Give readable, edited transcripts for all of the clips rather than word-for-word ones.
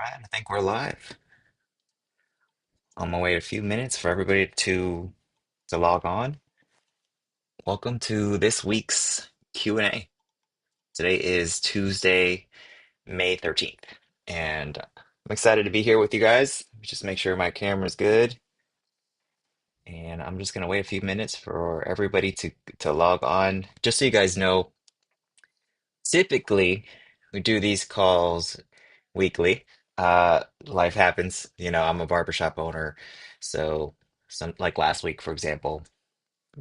Right, I think we're live. On my way a few minutes for everybody to log on. Welcome to this week's Q&A. Today is Tuesday, May 13th, and I'm excited to be here with you guys. Just make sure my camera's good, and I'm just gonna wait a few minutes for everybody to log on. Just so you guys know, typically we do these calls weekly. Life happens, I'm a barbershop owner, so some like last week, for example.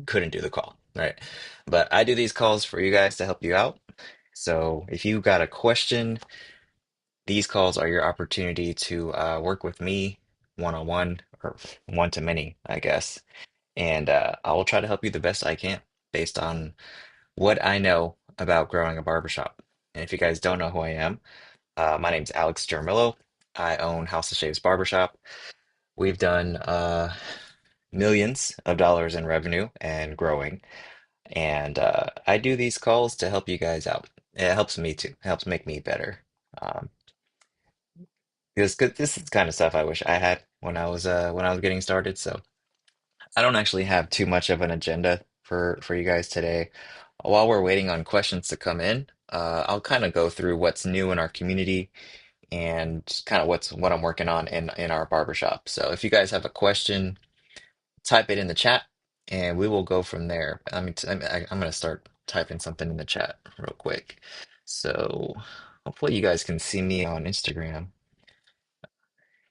Couldn't do the call, right? But I do these calls for you guys to help you out. So if you got a question, these calls are your opportunity to work with me one on one or one to many, I guess. And I will try to help you the best I can based on what I know about growing a barbershop. And if you guys don't know who I am, my name's Alex Jermillo. I own House of Shaves Barbershop. We've done millions of dollars in revenue and growing. And I do these calls to help you guys out. It helps me too. It helps make me better. Um, because this is kind of stuff I wish I had when I was getting started. So I don't actually have too much of an agenda for you guys today. While we're waiting on questions to come in, I'll kind of go through what's new in our community and kind of what I'm working on in our barbershop. So if you guys have a question, type it in the chat and we will go from there. I'm going to start typing something in the chat real quick. So hopefully you guys can see me on Instagram.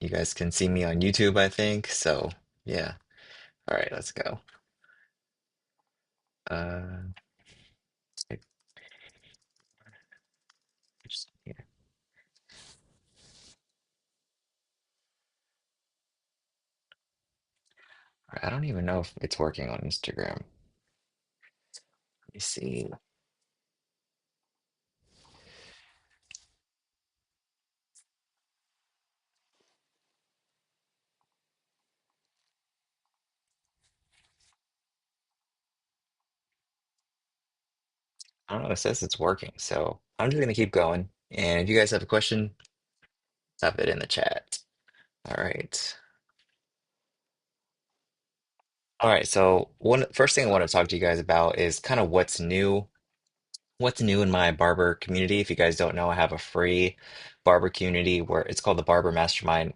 You guys can see me on YouTube, I think. So yeah. All right, let's go. Uh, yeah. All right, I don't even know if it's working on Instagram. Let me see. I don't know. It says it's working. So I'm just going to keep going. And if you guys have a question, type it in the chat. All right. All right, so one first thing I want to talk to you guys about is kind of what's new in my barber community. If you guys don't know, I have a free barber community where it's called the Barber Mastermind.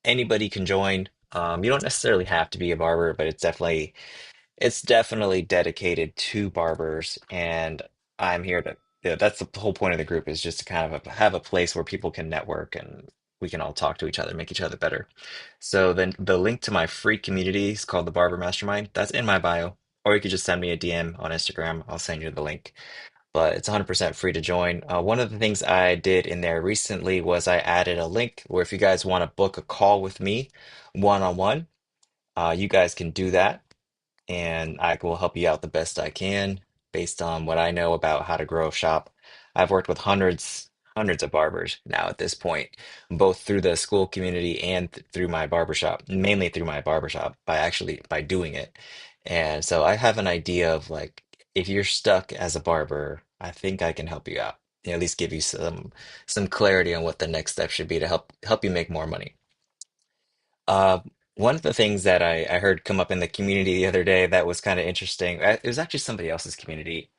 Anybody can join. You don't necessarily have to be a barber, but it's definitely dedicated to barbers, and I'm here to, that's the whole point of the group is just to kind of have a place where people can network and we can all talk to each other, make each other better. So then the link to my free community is called the Barber Mastermind. That's in my bio, or you could just send me a DM on Instagram. I'll send you the link, but it's 100% free to join. One of the things I did in there recently was I added a link where if you guys want to book a call with me one on one, you guys can do that and I will help you out the best I can based on what I know about how to grow a shop. I've worked with hundreds of barbers now at this point, both through the school community and through my barbershop, mainly through my barbershop by doing it. And so I have an idea of like if you're stuck as a barber, I think I can help you out. At least give you some clarity on what the next step should be to help you make more money. Uh, One of the things that I heard come up in the community the other day that was kind of interesting, it was actually somebody else's community,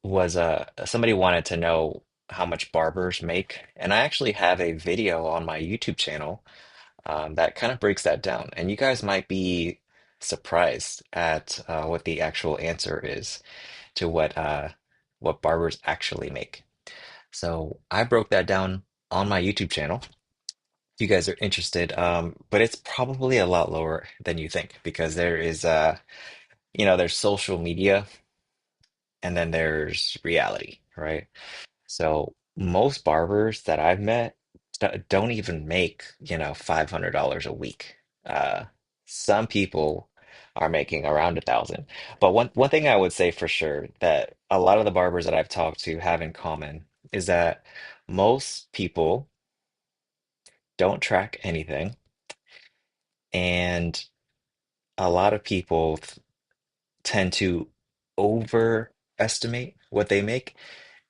was somebody wanted to know how much barbers make. And I actually have a video on my YouTube channel that kind of breaks that down. And you guys might be surprised at what the actual answer is to what barbers actually make. So I broke that down on my YouTube channel you guys are interested. But it's probably a lot lower than you think because there is there's social media and then there's reality, right? So most barbers that I've met don't even make, $500 a week. Some people are making around 1,000. But one thing I would say for sure that a lot of the barbers that I've talked to have in common is that most people don't track anything. And a lot of people tend to overestimate what they make.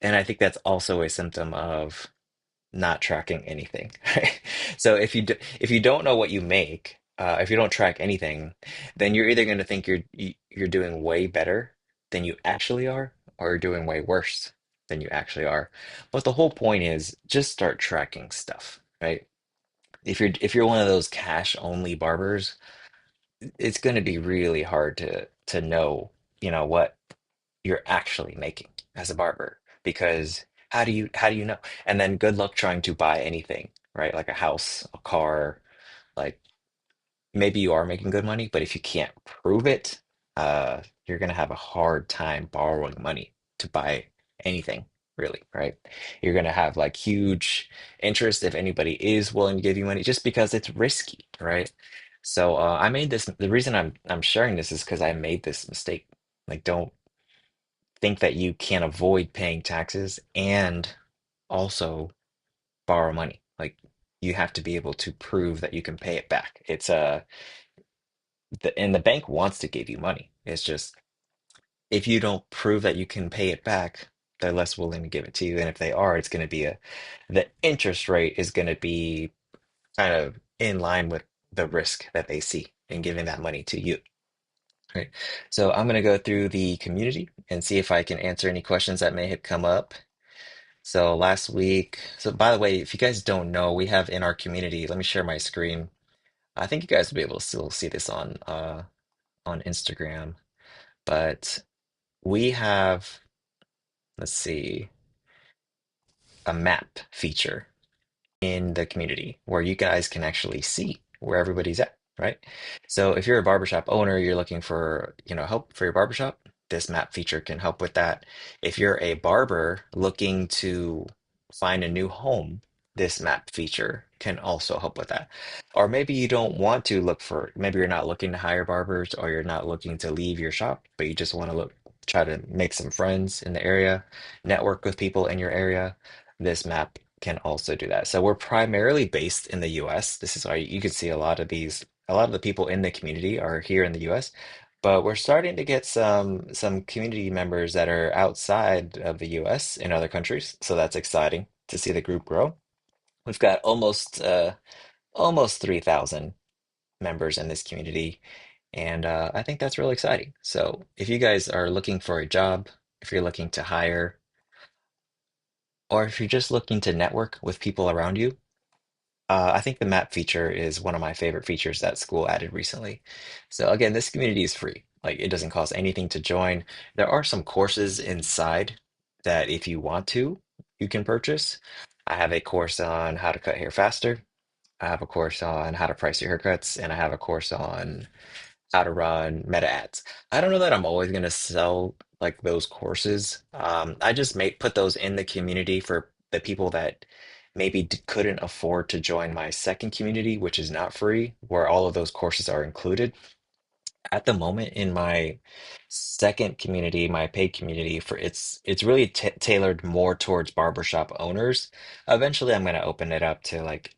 And I think that's also a symptom of not tracking anything, right? So if you don't know what you make, if you don't track anything, then you're either going to think you're doing way better than you actually are, or you're doing way worse than you actually are. But the whole point is just start tracking stuff, right? If you're one of those cash only barbers, it's going to be really hard to know, what you're actually making as a barber, because how do you know? And then good luck trying to buy anything, right? Like a house, a car, like maybe you are making good money, but if you can't prove it, you're gonna have a hard time borrowing money to buy anything, really, right? You're gonna have like huge interest if anybody is willing to give you money, just because it's risky, right? So I made this. The reason I'm sharing this is because I made this mistake. Like, don't think that you can avoid paying taxes and also borrow money. Like, you have to be able to prove that you can pay it back. And the bank wants to give you money. It's just if you don't prove that you can pay it back, they're less willing to give it to you. And if they are, it's going to be the interest rate is going to be kind of in line with the risk that they see in giving that money to you. Right. So I'm going to go through the community and see if I can answer any questions that may have come up. So last week, so by the way, if you guys don't know, we have in our community, let me share my screen. I think you guys will be able to still see this on Instagram, but we have, let's see, a map feature in the community where you guys can actually see where everybody's at, right? So if you're a barbershop owner, you're looking for, help for your barbershop, this map feature can help with that. If you're a barber looking to find a new home, this map feature can also help with that. Or maybe you don't want to look for, maybe you're not looking to hire barbers, or you're not looking to leave your shop, but you just want to try to make some friends in the area, network with people in your area. This map can also do that. So we're primarily based in the US. This is why you can see a lot of the people in the community are here in the US, but we're starting to get some community members that are outside of the US in other countries. So that's exciting to see the group grow. We've got almost 3,000 members in this community, and I think that's really exciting. So if you guys are looking for a job, if you're looking to hire, or if you're just looking to network with people around you, I think the map feature is one of my favorite features that school added recently. So again, this community is free. Like, it doesn't cost anything to join. There are some courses inside that if you want to, you can purchase. I have a course on how to cut hair faster. I have a course on how to price your haircuts, and I have a course on how to run meta ads. I don't know that I'm always going to sell like those courses. I just may put those in the community for the people that maybe couldn't afford to join my second community, which is not free, where all of those courses are included. At the moment in my second community, my paid community, for it's really t tailored more towards barbershop owners. Eventually, I'm going to open it up to like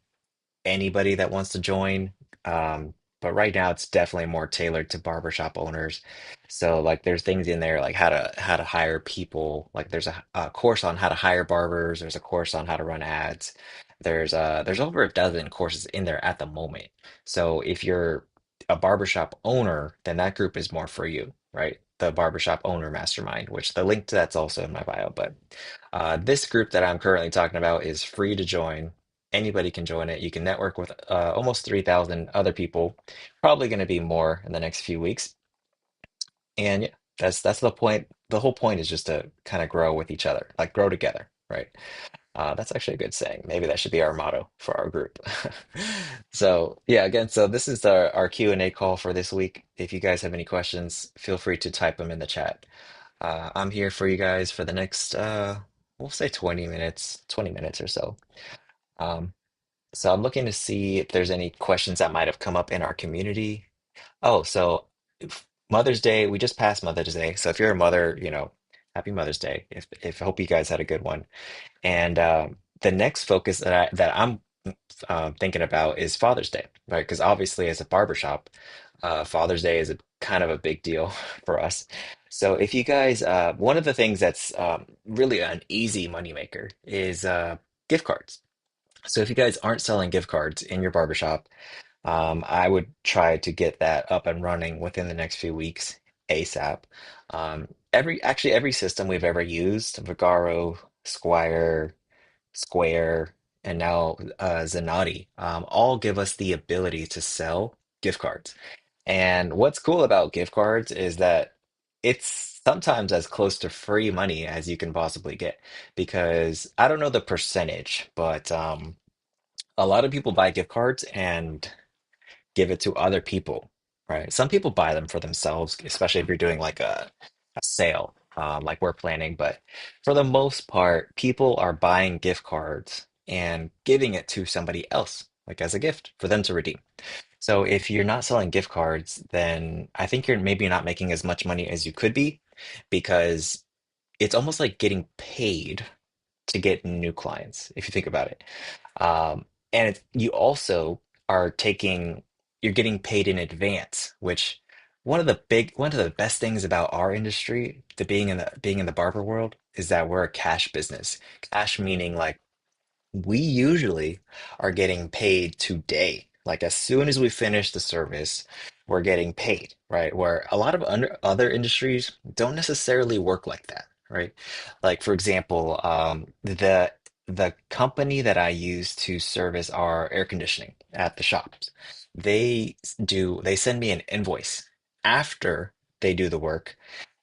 anybody that wants to join. But right now it's definitely more tailored to barbershop owners. So like there's things in there like how to hire people. Like there's a course on how to hire barbers. There's a course on how to run ads. There's over a dozen courses in there at the moment. So if you're a barbershop owner, then that group is more for you, right? The barbershop owner mastermind, which the link to that's also in my bio. But this group that I'm currently talking about is free to join. Anybody can join it. You can network with almost 3,000 other people, probably going to be more in the next few weeks. And yeah, that's the point. The whole point is just to kind of grow with each other, like grow together, right? That's actually a good saying. Maybe that should be our motto for our group. So yeah, again, so this is our Q&A call for this week. If you guys have any questions, feel free to type them in the chat. I'm here for you guys for the next, we'll say 20 minutes or so. Um, so I'm looking to see if there's any questions that might have come up in our community. Oh, so Mother's Day, we just passed Mother's Day. So if you're a mother, happy Mother's Day. If I hope you guys had a good one. And the next focus that I'm thinking about is Father's Day, right? Because obviously, as a barbershop, Father's Day is a kind of a big deal for us. So if you guys, one of the things that's really an easy moneymaker is gift cards. So if you guys aren't selling gift cards in your barbershop, I would try to get that up and running within the next few weeks, ASAP. Every system we've ever used, Vagaro, Square, and now Zenoti, all give us the ability to sell gift cards. And what's cool about gift cards is that it's sometimes as close to free money as you can possibly get. Because I don't know the percentage, but a lot of people buy gift cards and give it to other people, right? Some people buy them for themselves, especially if you're doing like a sale, like we're planning. But for the most part, people are buying gift cards and giving it to somebody else, like as a gift for them to redeem. So if you're not selling gift cards, then I think you're maybe not making as much money as you could be because it's almost like getting paid to get new clients, if you think about it. And you also are you're getting paid in advance, which one of the best things about our industry, the being in the barber world, is that we're a cash business. Cash meaning like we usually are getting paid today. Like as soon as we finish the service, we're getting paid, right? Where a lot of other industries don't necessarily work like that, right? Like for example, the company that I use to service our air conditioning at the shops, they send me an invoice after they do the work,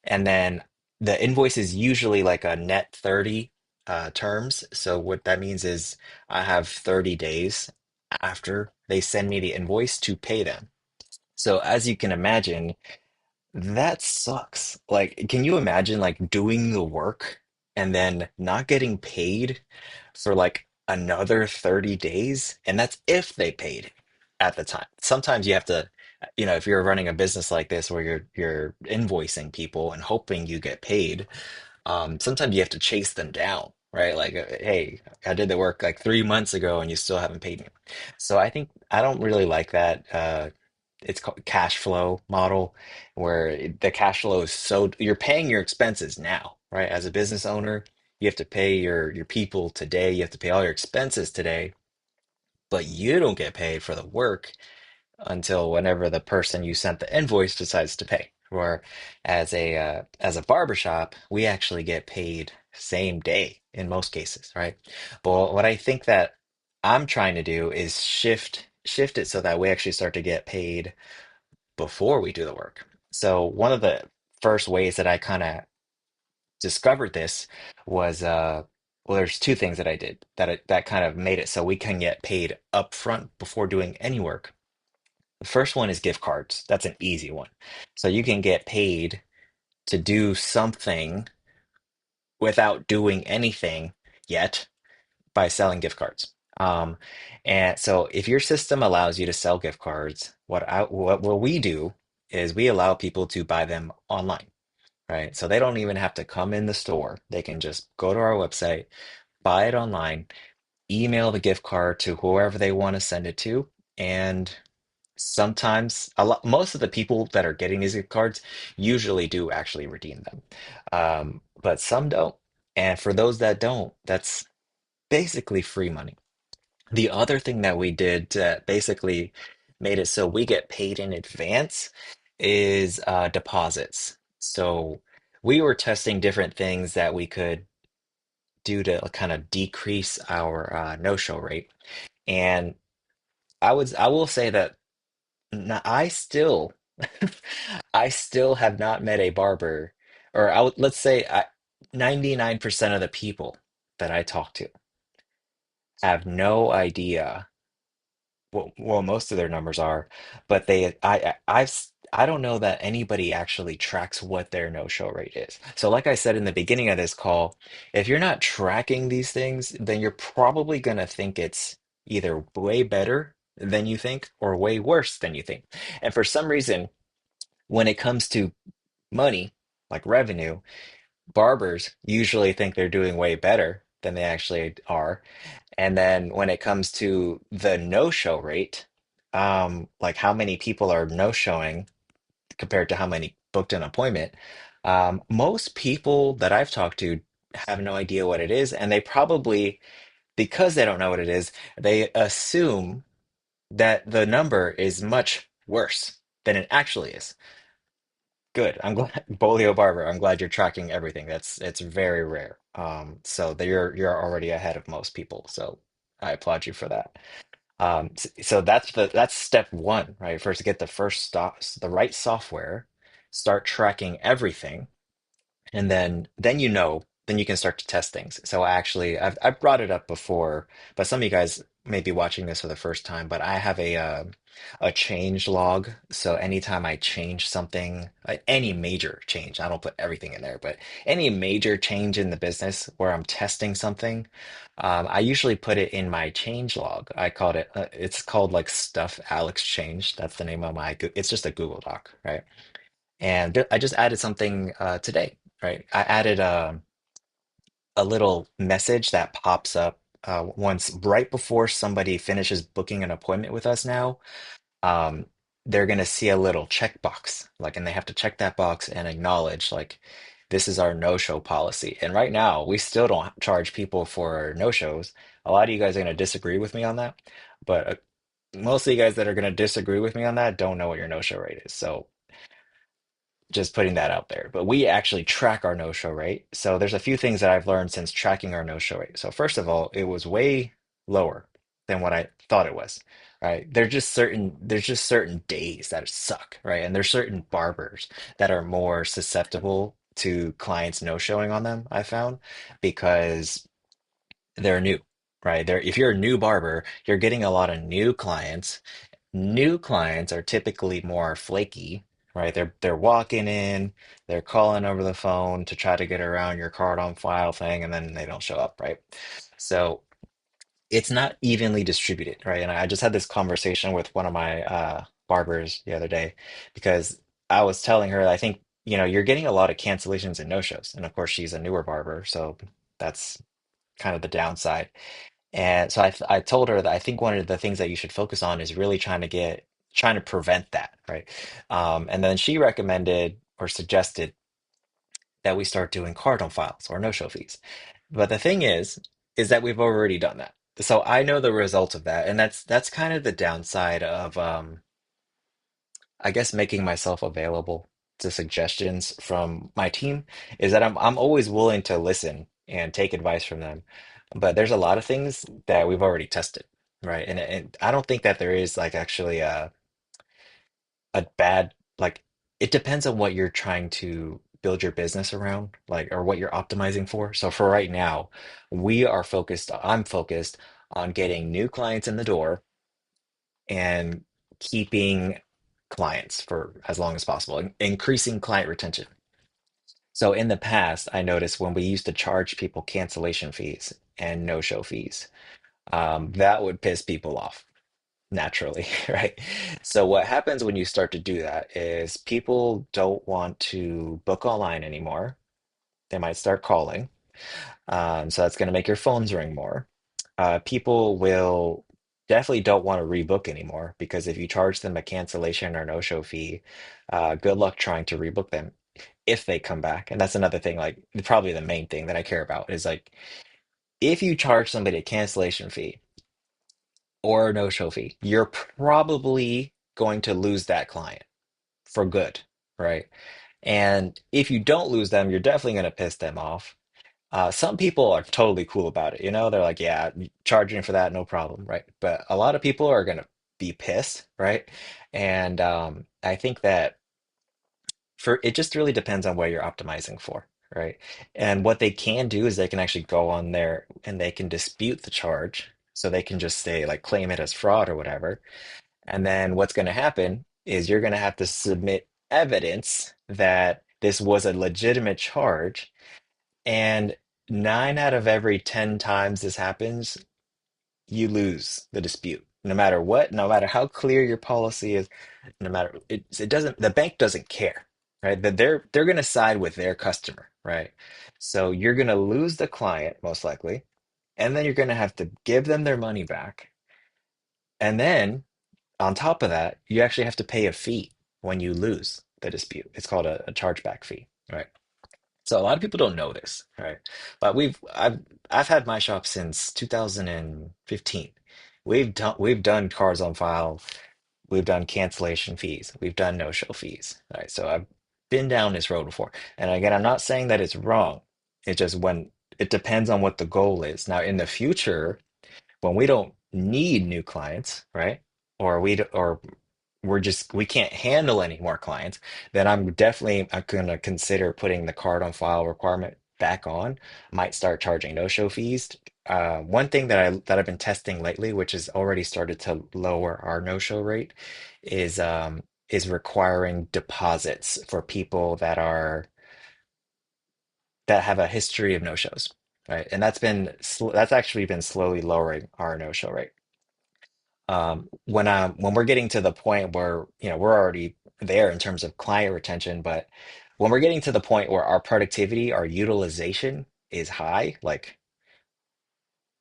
and then the invoice is usually like a net 30 terms. So what that means is I have 30 days after they send me the invoice to pay them. So as you can imagine, that sucks. Like, can you imagine like doing the work and then not getting paid for like another 30 days? And that's if they paid at the time. Sometimes you have to, if you're running a business like this where you're invoicing people and hoping you get paid, sometimes you have to chase them down, right? Like, hey, I did the work like 3 months ago and you still haven't paid me. So I think I don't really like that. It's called cash flow model, where the cash flow is so you're paying your expenses now, right? As a business owner, you have to pay your people today. You have to pay all your expenses today, but you don't get paid for the work until whenever the person you sent the invoice decides to pay. Or as a barbershop, we actually get paid same day in most cases, right? But what I think that I'm trying to do is shift it so that we actually start to get paid before we do the work. So one of the first ways that I kind of discovered this was well, there's two things that I did that kind of made it so we can get paid upfront before doing any work. The first one is gift cards. That's an easy one. So you can get paid to do something without doing anything yet by selling gift cards. And so if your system allows you to sell gift cards, what we do is we allow people to buy them online, right? So they don't even have to come in the store. They can just go to our website, buy it online, email the gift card to whoever they want to send it to, and sometimes most of the people that are getting these gift cards usually do actually redeem them, but some don't. And for those that don't, that's basically free money. The other thing that we did that basically made it so we get paid in advance is deposits. So we were testing different things that we could do to kind of decrease our no-show rate. And I will say that I still I still have not met a barber, or let's say 99% of the people that I talk to have no idea what most of their numbers are, but I don't know that anybody actually tracks what their no-show rate is. So like I said in the beginning of this call, if you're not tracking these things, then you're probably gonna think it's either way better than you think or way worse than you think. And for some reason, when it comes to money, like revenue, barbers usually think they're doing way better than they actually are. And then when it comes to the no-show rate, like how many people are no-showing compared to how many booked an appointment, most people that I've talked to have no idea what it is, and they probably because they don't know what it is, they assume that the number is much worse than it actually is. Good. I'm glad, Bolio Barber. I'm glad you're tracking everything. It's very rare. So that you're already ahead of most people. So I applaud you for that. So that's step one, right? First, to get the first stop, the right software, start tracking everything, and then then you can start to test things. So actually, I've brought it up before, but some of you guys may be watching this for the first time. But I have a change log. So anytime I change something, any major change, I don't put everything in there, but any major change in the business where I'm testing something, I usually put it in my change log. I called it. It's called like stuff Alex changed. That's the name of my. It's just a Google Doc, right? And I just added something today, right? I added a little message that pops up once right before somebody finishes booking an appointment with us now. Um, they're going to see a little checkbox, like, and they have to check that box and acknowledge, like, this is our no-show policy. And right now, we still don't charge people for no-shows. A lot of you guys are going to disagree with me on that, but most of you guys that are going to disagree with me on that don't know what your no-show rate is. So just putting that out there. But we actually track our no-show rate. So there's a few things that I've learned since tracking our no-show rate. So first of all, it was way lower than what I thought it was. Right. There's just certain days that suck, right? And there's certain barbers that are more susceptible to clients no-showing on them, I found, because they're new, right? If you're a new barber, you're getting a lot of new clients. New clients are typically more flaky, right? They're walking in, they're calling over the phone to try to get around your card on file thing, and then they don't show up, right? So it's not evenly distributed, right? And I just had this conversation with one of my barbers the other day because I was telling her, I think, you're getting a lot of cancellations and no-shows. And of course, she's a newer barber, so that's kind of the downside. And so I told her that I think one of the things that you should focus on is really trying to prevent that, right? And then she recommended or suggested that we start doing cardinal files or no-show fees. But the thing is that we've already done that. So I know the result of that, and that's kind of the downside of I guess making myself available to suggestions from my team is that I'm always willing to listen and take advice from them. But there's a lot of things that we've already tested, right? And I don't think that there is like actually a bad like it depends on what you're trying to build your business around, like or what you're optimizing for. So for right now, I'm focused on getting new clients in the door and keeping clients for as long as possible, increasing client retention. So in the past, I noticed when we used to charge people cancellation fees and no-show fees, that would piss people off naturally, right? So what happens when you start to do that is people don't want to book online anymore. They might start calling. So that's going to make your phones ring more. People will definitely don't want to rebook anymore because if you charge them a cancellation or no-show fee, good luck trying to rebook them if they come back. And that's another thing, like probably the main thing that I care about is like if you charge somebody a cancellation fee or a no-show fee, you're probably going to lose that client for good, right? And if you don't lose them, you're definitely going to piss them off. Some people are totally cool about it. They're like, yeah, charging for that, no problem, right? But a lot of people are going to be pissed, right? And I think that for it just really depends on what you're optimizing for, right? And what they can do is they can actually go on there and they can dispute the charge. So they can just say, like, claim it as fraud or whatever. And then what's going to happen is you're going to have to submit evidence that this was a legitimate charge. And 9 out of every 10 times this happens, you lose the dispute. No matter what, no matter how clear your policy is, no matter it doesn't the bank doesn't care, right? That they're going to side with their customer, right? So you're going to lose the client most likely, and then you're going to have to give them their money back. And then on top of that, you actually have to pay a fee when you lose the dispute. It's called a chargeback fee, right? So a lot of people don't know this, right? But I've had my shop since 2015. We've done cards on file, we've done cancellation fees, we've done no-show fees, right? So I've been down this road before. And again, I'm not saying that it's wrong. It just when it depends on what the goal is. Now, in the future, when we don't need new clients, right? Or we can't handle any more clients, then I'm gonna consider putting the card on file requirement back on. Might start charging no-show fees. One thing that I've been testing lately, which has already started to lower our no-show rate, is requiring deposits for people that have a history of no-shows, right? And that's actually been slowly lowering our no-show rate. When we're getting to the point where, we're already there in terms of client retention, but when we're getting to the point where our productivity, our utilization is high, like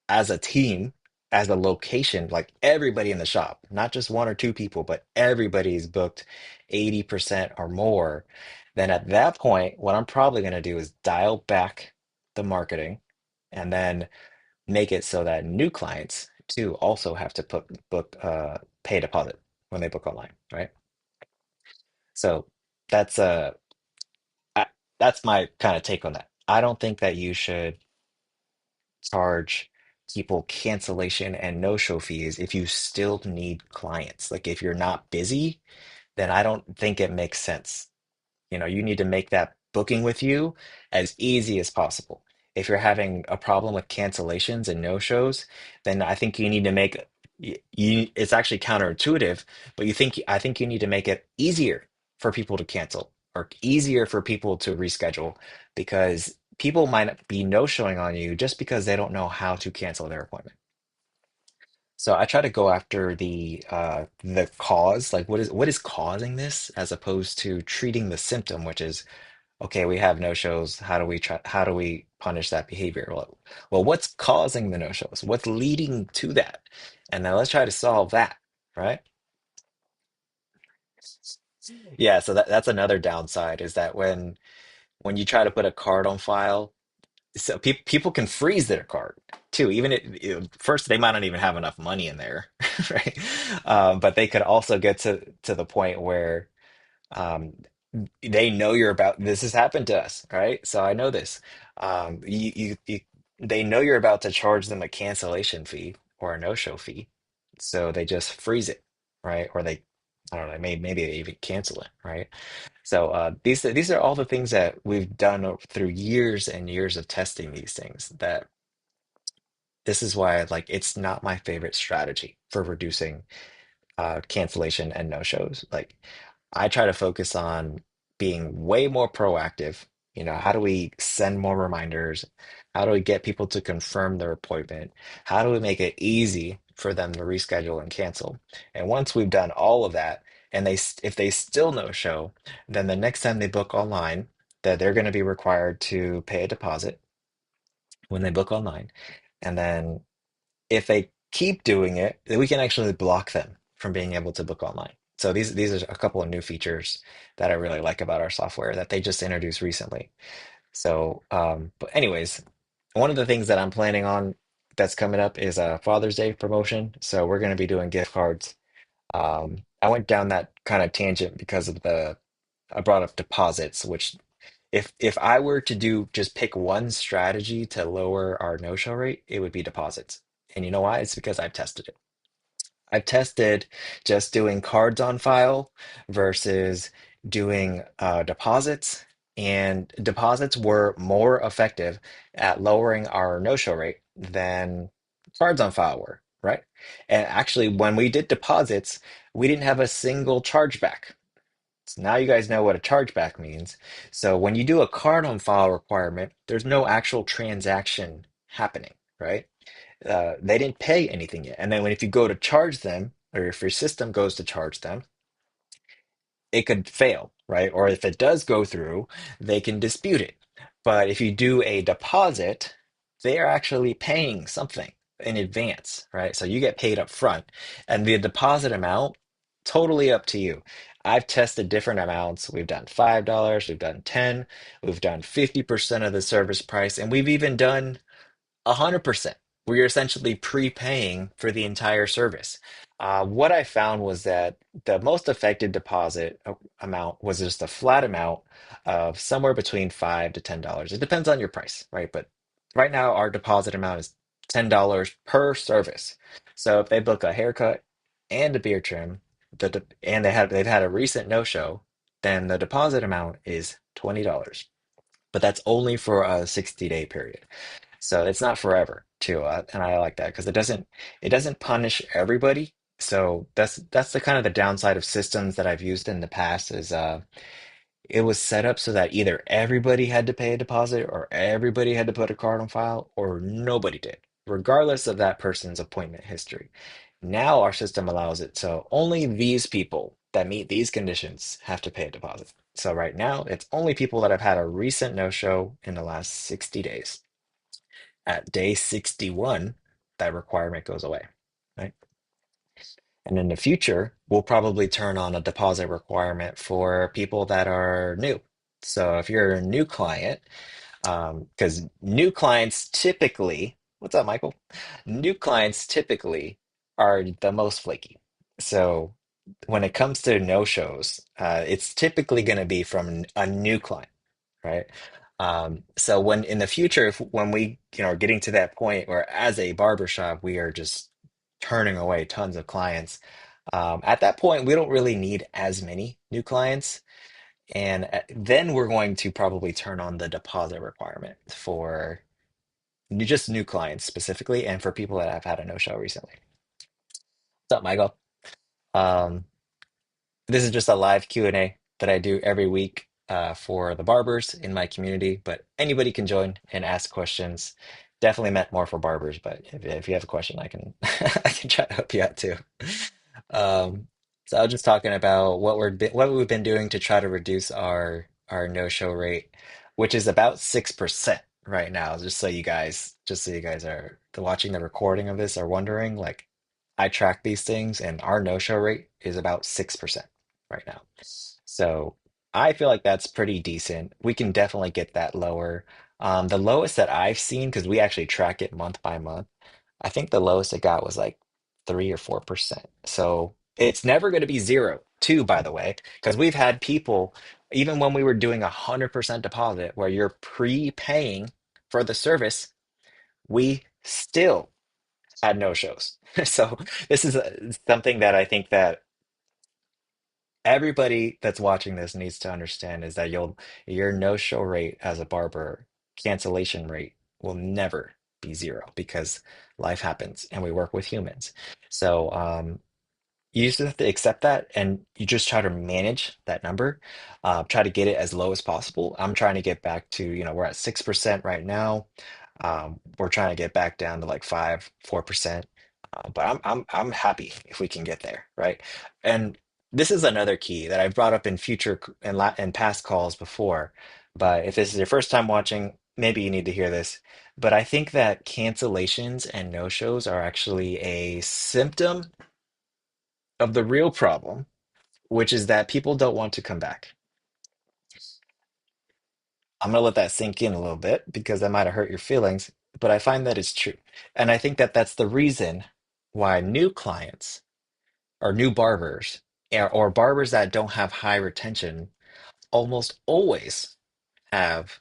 as a team, as a location, like everybody in the shop, not just one or two people, but everybody's booked 80% or more, then at that point, what I'm probably going to do is dial back the marketing and then make it so that new clients too also have to pay a deposit when they book online, right? So that's I, that's my kind of take on that. I don't think that you should charge people cancellation and no-show fees if you still need clients. Like if you're not busy, then I don't think it makes sense. You need to make that booking with you as easy as possible. If you're having a problem with cancellations and no-shows, then I think you need to make it's actually counterintuitive, but I think you need to make it easier for people to cancel or easier for people to reschedule because people might be no-showing on you just because they don't know how to cancel their appointment. So I try to go after the cause, like what is causing this, as opposed to treating the symptom, which is okay, we have no shows. How do we punish that behavior? Well, what's causing the no shows? What's leading to that? And then let's try to solve that, right? Yeah, so that's another downside is that when you try to put a card on file, so people can freeze their card too. Even first, they might not even have enough money in there, right? But they could also get to the point where um, they know you're about this has happened to us, right? So I know this. They know you're about to charge them a cancellation fee or a no-show fee, so they just freeze it, right? Or I don't know, maybe they even cancel it, right? So these are all the things that we've done through years and years of testing these things. That this is why like it's not my favorite strategy for reducing cancellation and no-shows. Like I try to focus on being way more proactive. How do we send more reminders? How do we get people to confirm their appointment? How do we make it easy for them to reschedule and cancel? And once we've done all of that, and if they still no show, then the next time they book online, that they're going to be required to pay a deposit when they book online. And then if they keep doing it, then we can actually block them from being able to book online. So these are a couple of new features that I really like about our software that they just introduced recently. So, but anyways, one of the things that I'm planning on that's coming up is a Father's Day promotion. So we're going to be doing gift cards. I went down that kind of tangent because of I brought up deposits, which if I were to do just pick one strategy to lower our no-show rate, it would be deposits. And you know why? It's because I've tested it. I've tested just doing cards on file versus doing deposits, and deposits were more effective at lowering our no-show rate than cards on file were, right? And actually, when we did deposits, we didn't have a single chargeback. So now you guys know what a chargeback means. So when you do a card on file requirement, there's no actual transaction happening, right? They didn't pay anything yet. And then if you go to charge them, or if your system goes to charge them, it could fail, right? Or if it does go through, they can dispute it. But if you do a deposit, they are actually paying something in advance, right? So you get paid up front, and the deposit amount, totally up to you. I've tested different amounts. We've done $5, we've done 10, we've done 50% of the service price, and we've even done 100%. We're essentially prepaying for the entire service. What I found was that the most effective deposit amount was just a flat amount of somewhere between $5 to $10. It depends on your price, right? But right now, our deposit amount is $10 per service. So if they book a haircut and a beard trim, and they've had a recent no-show, then the deposit amount is $20. But that's only for a 60-day period. So it's not forever too, and I like that because it doesn't punish everybody. So that's the kind of the downside of systems that I've used in the past is it was set up so that either everybody had to pay a deposit or everybody had to put a card on file or nobody did, regardless of that person's appointment history. Now our system allows it so only these people that meet these conditions have to pay a deposit. So right now it's only people that have had a recent no-show in the last 60 days. At day 61, that requirement goes away, right? And in the future, we'll probably turn on a deposit requirement for people that are new. So if you're a new client, because new clients typically, what's up, Michael? New clients typically are the most flaky. So when it comes to no-shows, it's typically going to be from a new client, right? So when in the future, if when we, are getting to that point where as a barbershop, we are just turning away tons of clients, at that point, we don't really need as many new clients. And then we're going to probably turn on the deposit requirement for just new clients specifically, and for people that have had a no-show recently. What's up, Michael? Um, This is just a live Q&A that I do every week for the barbers in my community, but anybody can join and ask questions. Definitely meant more for barbers, but if you have a question, I can I can try to help you out too. Um, so I was just talking about what we've been doing to try to reduce our no-show rate, which is about 6% right now. Just so you guys are watching the recording of this are wondering, like I track these things and our no-show rate is about 6% right now. So I feel like that's pretty decent. We can definitely get that lower. The lowest that I've seen, because we actually track it month by month, I think the lowest it got was like 3 or 4%. So it's never going to be zero, too, by the way, because we've had people, even when we were doing 100% deposit, where you're prepaying for the service, we still had no shows. So this is something that I think that everybody that's watching this needs to understand is that your no-show rate as a barber, cancellation rate will never be zero because life happens and we work with humans. So you just have to accept that and you just try to manage that number, try to get it as low as possible. I'm trying to get back to, we're at 6% right now. We're trying to get back down to like 4%. But I'm happy if we can get there, right? And this is another key that I've brought up in in past calls before. But if this is your first time watching, maybe you need to hear this. But I think that cancellations and no-shows are actually a symptom of the real problem, which is that people don't want to come back. I'm gonna let that sink in a little bit because that might have hurt your feelings, but I find that it's true. And I think that that's the reason why new clients or new barbers or barbers that don't have high retention almost always have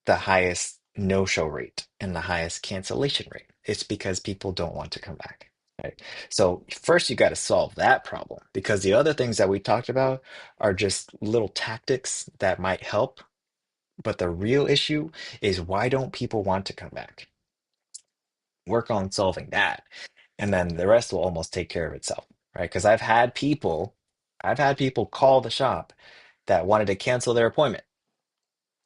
the highest no-show rate and the highest cancellation rate. It's because people don't want to come back. Right. So first you got to solve that problem because the other things that we talked about are just little tactics that might help. But the real issue is why don't people want to come back? Work on solving that. And then the rest will almost take care of itself. Right. Because I've had people call the shop that wanted to cancel their appointment.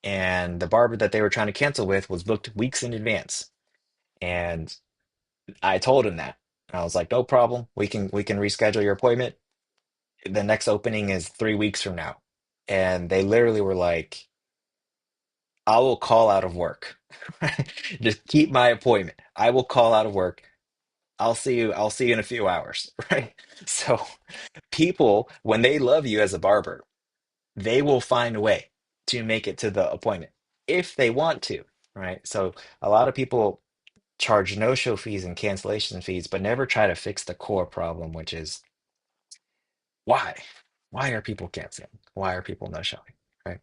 And the barber that they were trying to cancel with was booked weeks in advance. And I told him that. I was like, no problem. We can reschedule your appointment. The next opening is 3 weeks from now. And they literally were like, I will call out of work. Just keep my appointment. I will call out of work. I'll see you in a few hours, right? So people, when they love you as a barber, they will find a way to make it to the appointment if they want to, right? So a lot of people charge no-show fees and cancellation fees, but never try to fix the core problem, which is why? Why are people canceling? Why are people no-showing? Right?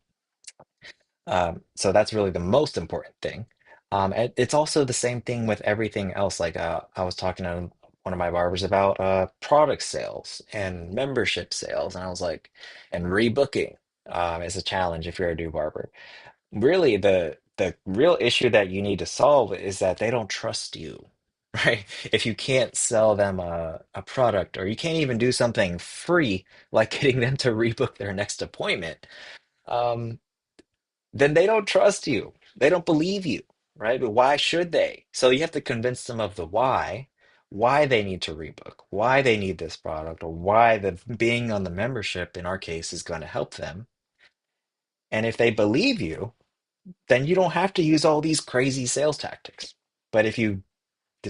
So that's really the most important thing. And it's also the same thing with everything else. Like I was talking to one of my barbers about product sales and membership sales, and I was like, and rebooking is a challenge if you're a new barber. Really, the real issue that you need to solve is that they don't trust you, right? If you can't sell them a product, or you can't even do something free, like getting them to rebook their next appointment. Um, then they don't trust you. They don't believe you, right? But why should they? So you have to convince them of the why they need to rebook, why they need this product, or why the being on the membership in our case is going to help them. And if they believe you, then you don't have to use all these crazy sales tactics. But if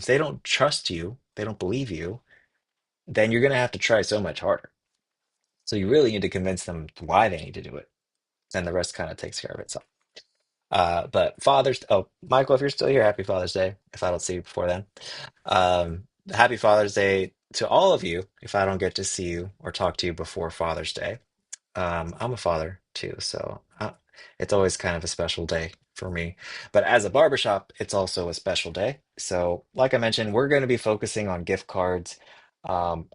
they don't trust you, they don't believe you, then you're going to have to try so much harder. So you really need to convince them why they need to do it, and the rest kind of takes care of itself. Oh, Michael, if you're still here, happy Father's Day. If I don't see you before then, happy Father's Day to all of you. If I don't get to see you or talk to you before Father's Day, I'm a father too, so it's always kind of a special day for me. But as a barbershop, it's also a special day. So, like I mentioned, we're going to be focusing on gift cards.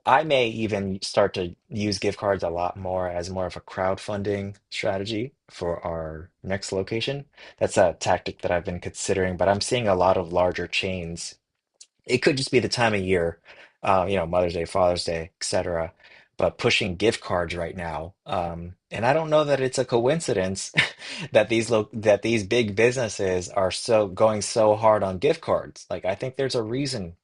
I may even start to use gift cards a lot more as more of a crowdfunding strategy for our next location. That's a tactic that I've been considering, but I'm seeing a lot of larger chains. It could just be the time of year, Mother's Day, Father's Day, etc. But pushing gift cards right now, and I don't know that it's a coincidence that these big businesses are so going so hard on gift cards. Like I think there's a reason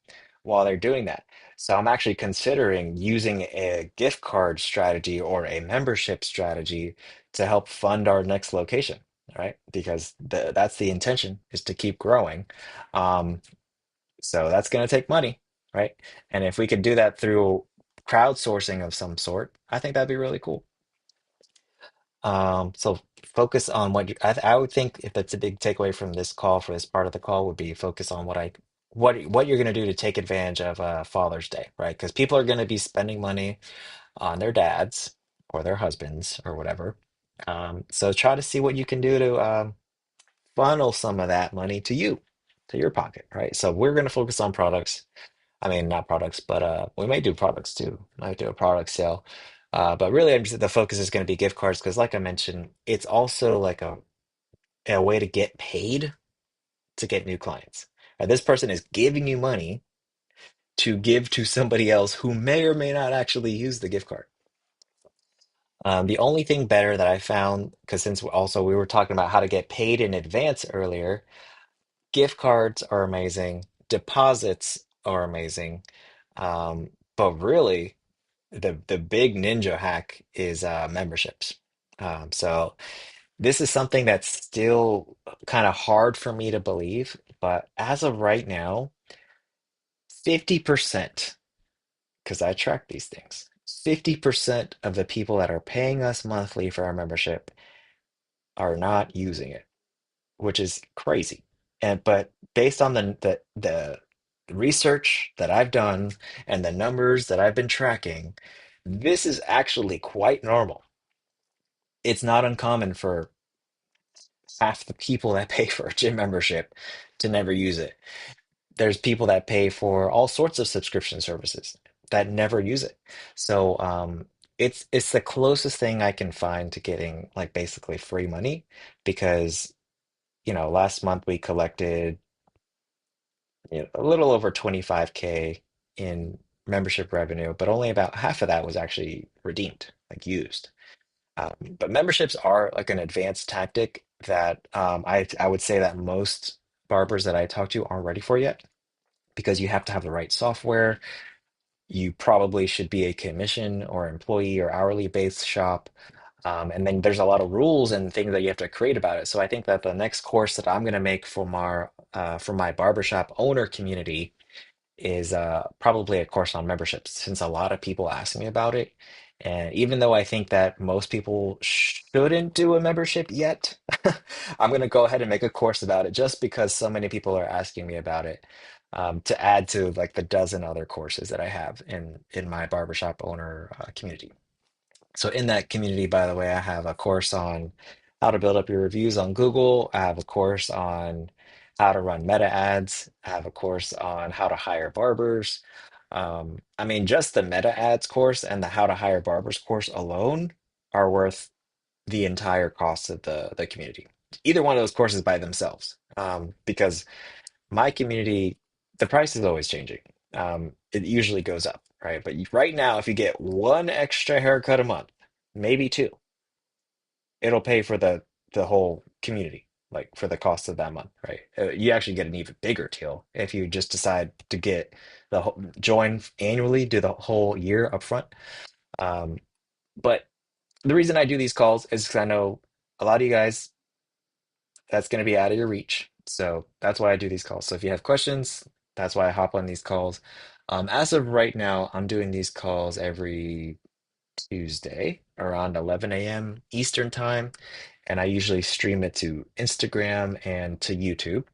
why they're doing that. So I'm actually considering using a gift card strategy or a membership strategy to help fund our next location, right? Because that's the intention is to keep growing. Um, so that's going to take money, right? And if we could do that through crowdsourcing of some sort, I think that'd be really cool. So focus on I would think if that's a big takeaway from this call for this part of the call would be focus on what you're going to do to take advantage of Father's Day, right? Because people are going to be spending money on their dads or their husbands or whatever. So try to see what you can do to funnel some of that money to you, to your pocket, right? So we're going to focus on products. I mean, not products, but we may do products too. Might do a product sale. But really, the focus is going to be gift cards because, like I mentioned, it's also like a way to get paid to get new clients. This person is giving you money to give to somebody else who may or may not actually use the gift card. The only thing better that I found, because also we were talking about how to get paid in advance earlier, gift cards are amazing, deposits are amazing. But really, the big ninja hack is memberships. So this is something that's still kind of hard for me to believe, but as of right now, 50%, because I track these things, 50% of the people that are paying us monthly for our membership are not using it, which is crazy. And but based on the research that I've done and the numbers that I've been tracking, this is actually quite normal. It's not uncommon for half the people that pay for a gym membership to never use it. There's people that pay for all sorts of subscription services that never use it. So it's the closest thing I can find to getting like basically free money because last month we collected a little over 25K in membership revenue, but only about half of that was actually redeemed, like used. But memberships are like an advanced tactic that I would say that most barbers that I talk to aren't ready for yet because you have to have the right software. You probably should be a commission or employee or hourly based shop. And then there's a lot of rules and things that you have to create about it. So I think that the next course that I'm going to make for my barbershop owner community is probably a course on memberships, since a lot of people ask me about it. And even though I think that most people shouldn't do a membership yet, I'm going to go ahead and make a course about it just because so many people are asking me about it, to add to like the dozen other courses that I have in my barbershop owner community. So in that community, by the way, I have a course on how to build up your reviews on Google. I have a course on how to run meta ads. I have a course on how to hire barbers. I mean, just the meta ads course and the how to hire barbers course alone are worth the entire cost of the community. Either one of those courses by themselves, because my community, the price is always changing. It usually goes up, right? But right now, if you get one extra haircut a month, maybe two, it'll pay for the whole community, like for the cost of that month, right? You actually get an even bigger deal if you just decide to get the whole, join annually, do the whole year up front. Um, but the reason I do these calls is because I know a lot of you guys, that's going to be out of your reach. So that's why I do these calls. So if you have questions, that's why I hop on these calls. As of right now, I'm doing these calls every Tuesday around 11 a.m. Eastern time, and I usually stream it to Instagram and to YouTube.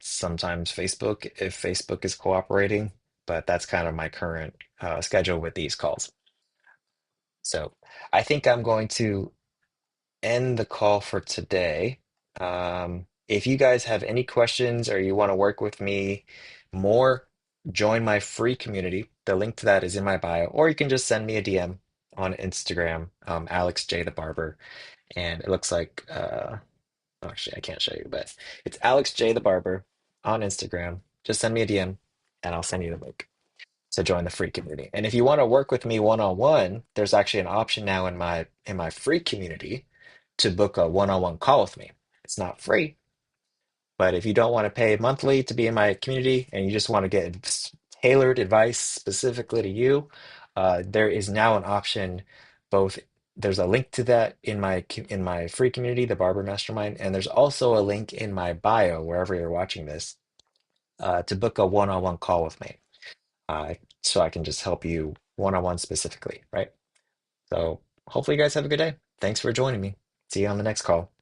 Sometimes Facebook, if Facebook is cooperating, but that's kind of my current schedule with these calls. So I think I'm going to end the call for today. If you guys have any questions or you want to work with me more, join my free community. The link to that is in my bio, or you can just send me a DM on Instagram, Alex J the Barber, and it looks like oh, actually I can't show you, but it's Alex J the Barber on Instagram. Just send me a DM, and I'll send you the link to join the free community. And if you want to work with me one-on-one, there's actually an option now in my free community to book a one-on-one call with me. It's not free, but if you don't want to pay monthly to be in my community and you just want to get tailored advice specifically to you, there is now an option. Both there's a link to that in in my free community, the Barber Mastermind, and there's also a link in my bio wherever you're watching this, to book a one-on-one call with me, uh, so I can just help you one-on-one specifically, right? So hopefully you guys have a good day. Thanks for joining me. See you on the next call.